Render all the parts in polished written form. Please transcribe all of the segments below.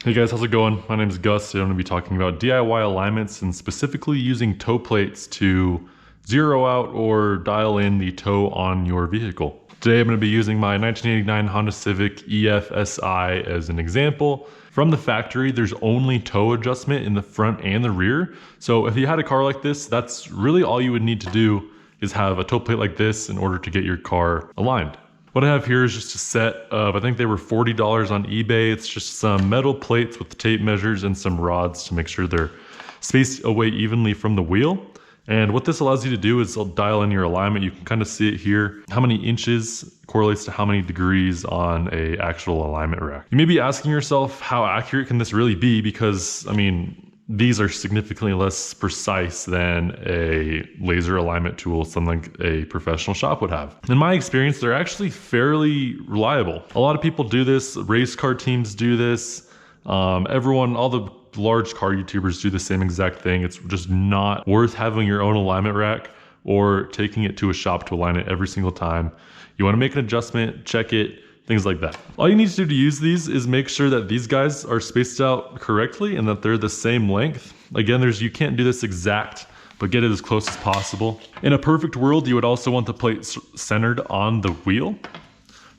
Hey guys, how's it going? My name is Gus. Today I'm going to be talking about DIY alignments and specifically using toe plates to zero out or dial in the toe on your vehicle. Today I'm going to be using my 1989 Honda Civic EF SI as an example. From the factory, there's only toe adjustment in the front and the rear. So if you had a car like this, that's really all you would need to do is have a toe plate like this in order to get your car aligned. What I have here is just a set of, I think they were $40 on eBay. It's just some metal plates with tape measures and some rods to make sure they're spaced away evenly from the wheel. And what this allows you to do is dial in your alignment. You can kind of see it here. How many inches correlates to how many degrees on a actual alignment rack. You may be asking yourself, how accurate can this really be? Because, I mean, these are significantly less precise than a laser alignment tool, something like a professional shop would have. In my experience, they're actually fairly reliable. A lot of people do this, race car teams do this, all the large car YouTubers do the same exact thing. It's just not worth having your own alignment rack or taking it to a shop to align it every single time. You want to make an adjustment, check it, things like that. All you need to do to use these is make sure that these guys are spaced out correctly and that they're the same length. Again, you can't do this exact, but get it as close as possible. In a perfect world, you would also want the plate centered on the wheel.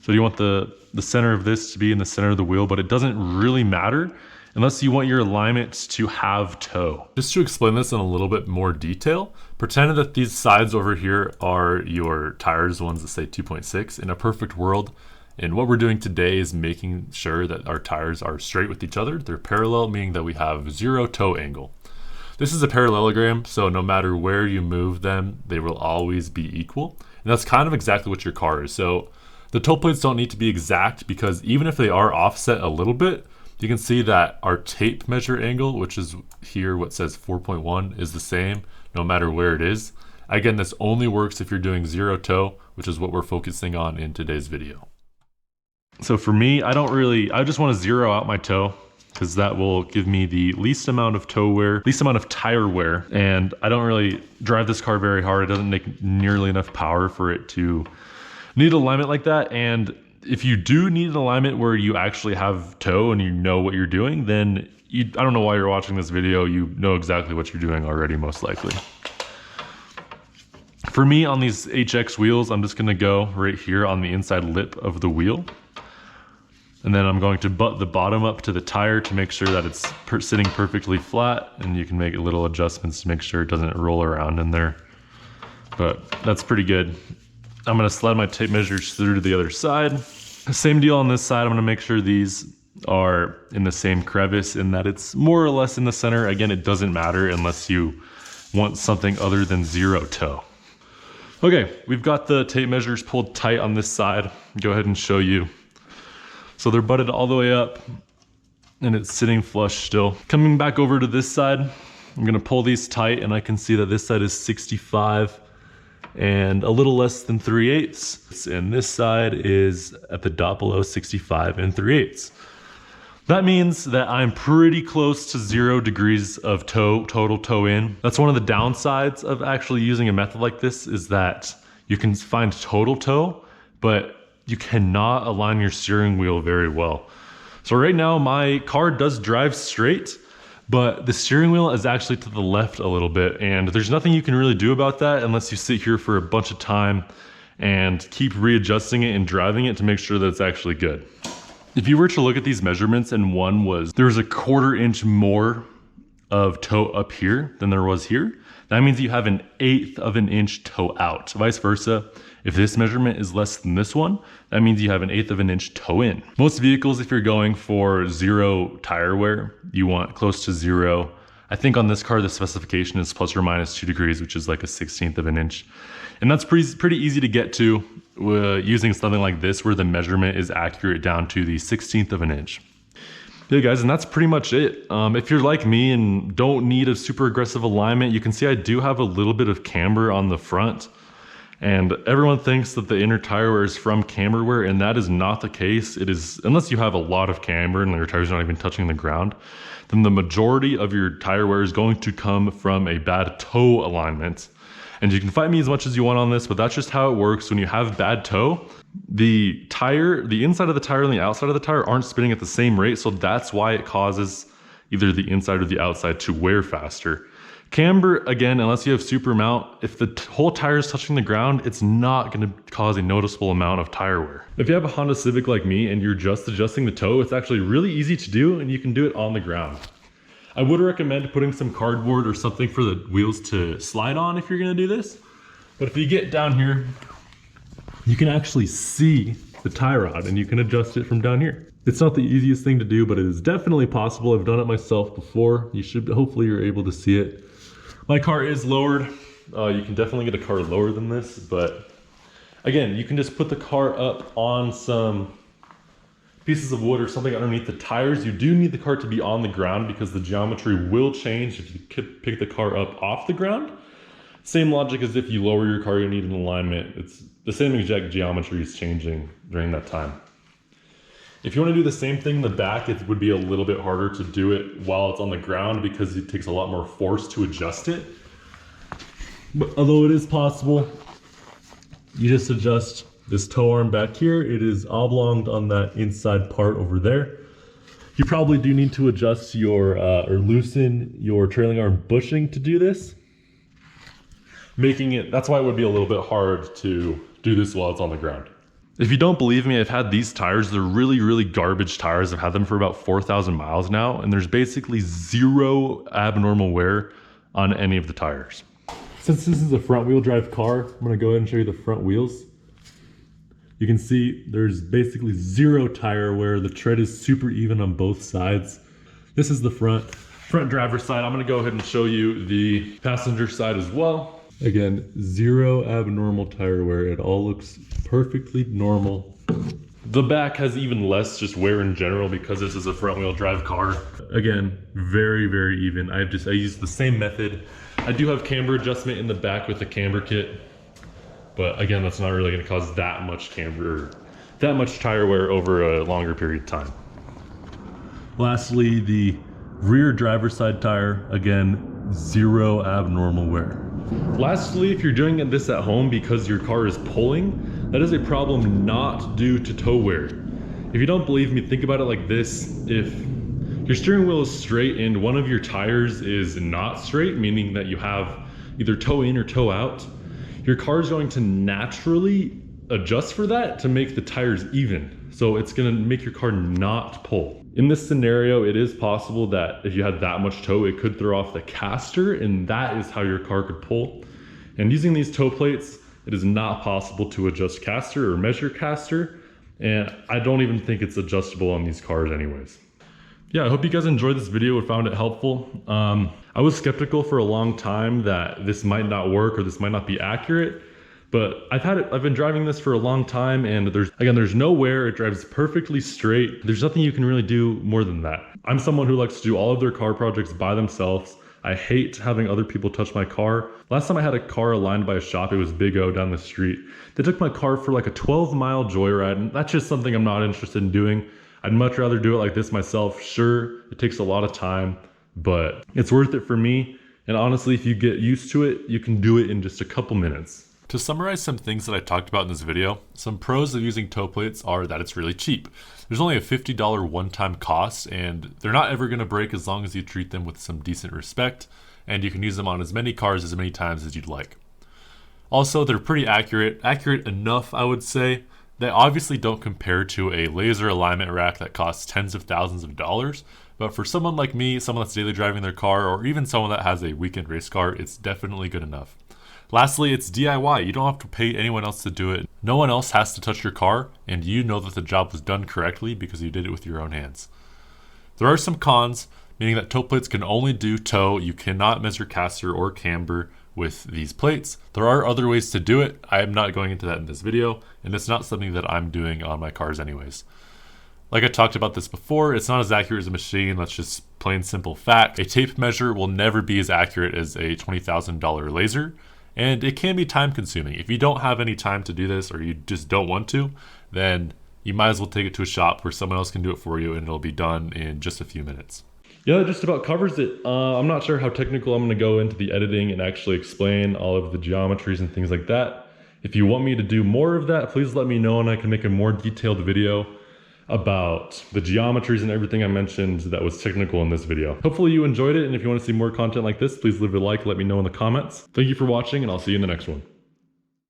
So you want the center of this to be in the center of the wheel, but it doesn't really matter unless you want your alignment to have toe. Just to explain this in a little bit more detail, pretend that these sides over here are your tires, the ones that say 2.6. In a perfect world, and what we're doing today is making sure that our tires are straight with each other. They're parallel, meaning that we have zero toe angle. This is a parallelogram, so no matter where you move them, they will always be equal. And that's kind of exactly what your car is. So the toe plates don't need to be exact because even if they are offset a little bit, you can see that our tape measure angle, which is here what says 4.1, is the same no matter where it is. Again, this only works if you're doing zero toe, which is what we're focusing on in today's video. So for me, I just want to zero out my toe because that will give me the least amount of toe wear, least amount of tire wear. And I don't really drive this car very hard. It doesn't make nearly enough power for it to need alignment like that. And if you do need an alignment where you actually have toe and you know what you're doing, then I don't know why you're watching this video. You know exactly what you're doing already, most likely. For me, on these HX wheels, I'm just gonna go right here on the inside lip of the wheel. And then I'm going to butt the bottom up to the tire to make sure that it's sitting perfectly flat, and you can make little adjustments to make sure it doesn't roll around in there. But that's pretty good. I'm gonna slide my tape measures through to the other side. Same deal on this side. I'm gonna make sure these are in the same crevice in that it's more or less in the center. Again, it doesn't matter unless you want something other than zero toe. Okay, we've got the tape measures pulled tight on this side. Go ahead and show you. So they're butted all the way up and it's sitting flush still. Coming back over to this side, I'm gonna pull these tight and I can see that this side is 65 and a little less than 3/8. And this side is at the dot below 65 and 3/8. That means that I'm pretty close to 0 degrees of total toe in. That's one of the downsides of actually using a method like this is that you can find total toe, but you cannot align your steering wheel very well. So right now my car does drive straight, but the steering wheel is actually to the left a little bit, and there's nothing you can really do about that unless you sit here for a bunch of time and keep readjusting it and driving it to make sure that it's actually good. If you were to look at these measurements and there was a 1/4 inch more of toe up here than there was here, that means you have 1/8 of an inch toe out. Vice versa, if this measurement is less than this one, that means you have 1/8 of an inch toe in. Most vehicles, if you're going for zero tire wear, you want close to 0. I think on this car, the specification is plus or minus 2 degrees, which is like a 1/16 of an inch. And that's pretty easy to get to using something like this where the measurement is accurate down to the 1/16 of an inch. Yeah guys, and that's pretty much it. If you're like me and don't need a super aggressive alignment, you can see I do have a little bit of camber on the front. And everyone thinks that the inner tire wear is from camber wear, and that is not the case. It is, unless you have a lot of camber and your tires are not even touching the ground, then the majority of your tire wear is going to come from a bad toe alignment. And you can fight me as much as you want on this, but that's just how it works when you have bad toe. The tire, the inside of the tire and the outside of the tire aren't spinning at the same rate, so that's why it causes either the inside or the outside to wear faster. Camber, again, unless you have super mount, if the whole tire is touching the ground, it's not going to cause a noticeable amount of tire wear. If you have a Honda Civic like me and you're just adjusting the toe, it's actually really easy to do, and you can do it on the ground. I would recommend putting some cardboard or something for the wheels to slide on if you're going to do this. But if you get down here, you can actually see the tie rod and you can adjust it from down here. It's not the easiest thing to do, but it is definitely possible. I've done it myself before. Hopefully you're able to see it. My car is lowered. You can definitely get a car lower than this, but again, you can just put the car up on some pieces of wood or something underneath the tires. You do need the car to be on the ground because the geometry will change if you could pick the car up off the ground. Same logic as if you lower your car, you need an alignment. It's the same exact geometry is changing during that time. If you want to do the same thing in the back, it would be a little bit harder to do it while it's on the ground because it takes a lot more force to adjust it. But although it is possible, you just adjust this toe arm back here. It is oblonged on that inside part over there. You probably do need to adjust your or loosen your trailing arm bushing to do this. That's why it would be a little bit hard to do this while it's on the ground. If you don't believe me, I've had these tires. They're really, really garbage tires. I've had them for about 4,000 miles now, and there's basically zero abnormal wear on any of the tires. Since this is a front wheel drive car, I'm gonna go ahead and show you the front wheels. You can see there's basically zero tire wear. The tread is super even on both sides. This is the front driver's side. I'm gonna go ahead and show you the passenger side as well. Again, zero abnormal tire wear. It all looks perfectly normal. The back has even less just wear in general because this is a front wheel drive car. Again, very, very even. I use the same method. I do have camber adjustment in the back with the camber kit, but again, that's not really gonna cause that much camber, that much tire wear over a longer period of time. Lastly, the rear driver's side tire, again, zero abnormal wear. Lastly, if you're doing this at home because your car is pulling, that is a problem not due to toe wear. If you don't believe me, think about it like this. If your steering wheel is straight and one of your tires is not straight, meaning that you have either toe in or toe out, your car is going to naturally adjust for that to make the tires even. So it's gonna make your car not pull. In this scenario, it is possible that if you had that much toe, it could throw off the caster, and that is how your car could pull. And using these toe plates, it is not possible to adjust caster or measure caster, and I don't even think it's adjustable on these cars anyways. Yeah, I hope you guys enjoyed this video and found it helpful. I was skeptical for a long time that this might not work or this might not be accurate, but I've been driving this for a long time, and there's no wear. It drives perfectly straight. There's nothing you can really do more than that. I'm someone who likes to do all of their car projects by themselves. I hate having other people touch my car. Last time I had a car aligned by a shop, it was Big O down the street. They took my car for like a 12-mile joyride, and that's just something I'm not interested in doing. I'd much rather do it like this myself. Sure, it takes a lot of time, but it's worth it for me. And honestly, if you get used to it, you can do it in just a couple minutes. To summarize some things that I talked about in this video, some pros of using toe plates are that it's really cheap. There's only a $50 one-time cost, and they're not ever going to break as long as you treat them with some decent respect, and you can use them on as many cars as many times as you'd like. Also, they're pretty accurate enough, I would say. They obviously don't compare to a laser alignment rack that costs tens of thousands of dollars, but for someone like me, someone that's daily driving their car, or even someone that has a weekend race car, it's definitely good enough. Lastly, it's DIY. You don't have to pay anyone else to do it. No one else has to touch your car, and you know that the job was done correctly because you did it with your own hands. There are some cons, meaning that toe plates can only do toe. You cannot measure caster or camber with these plates. There are other ways to do it. I am not going into that in this video, and it's not something that I'm doing on my cars anyways. Like I talked about this before, it's not as accurate as a machine. That's just plain simple fact. A tape measure will never be as accurate as a $20,000 laser. And it can be time consuming. If you don't have any time to do this or you just don't want to, then you might as well take it to a shop where someone else can do it for you and it'll be done in just a few minutes. Yeah, that just about covers it. I'm not sure how technical I'm gonna go into the editing and actually explain all of the geometries and things like that. If you want me to do more of that, please let me know and I can make a more detailed video about the geometries and everything I mentioned that was technical in this video. Hopefully you enjoyed it, and if you want to see more content like this, please leave a like, let me know in the comments. Thank you for watching, and I'll see you in the next one.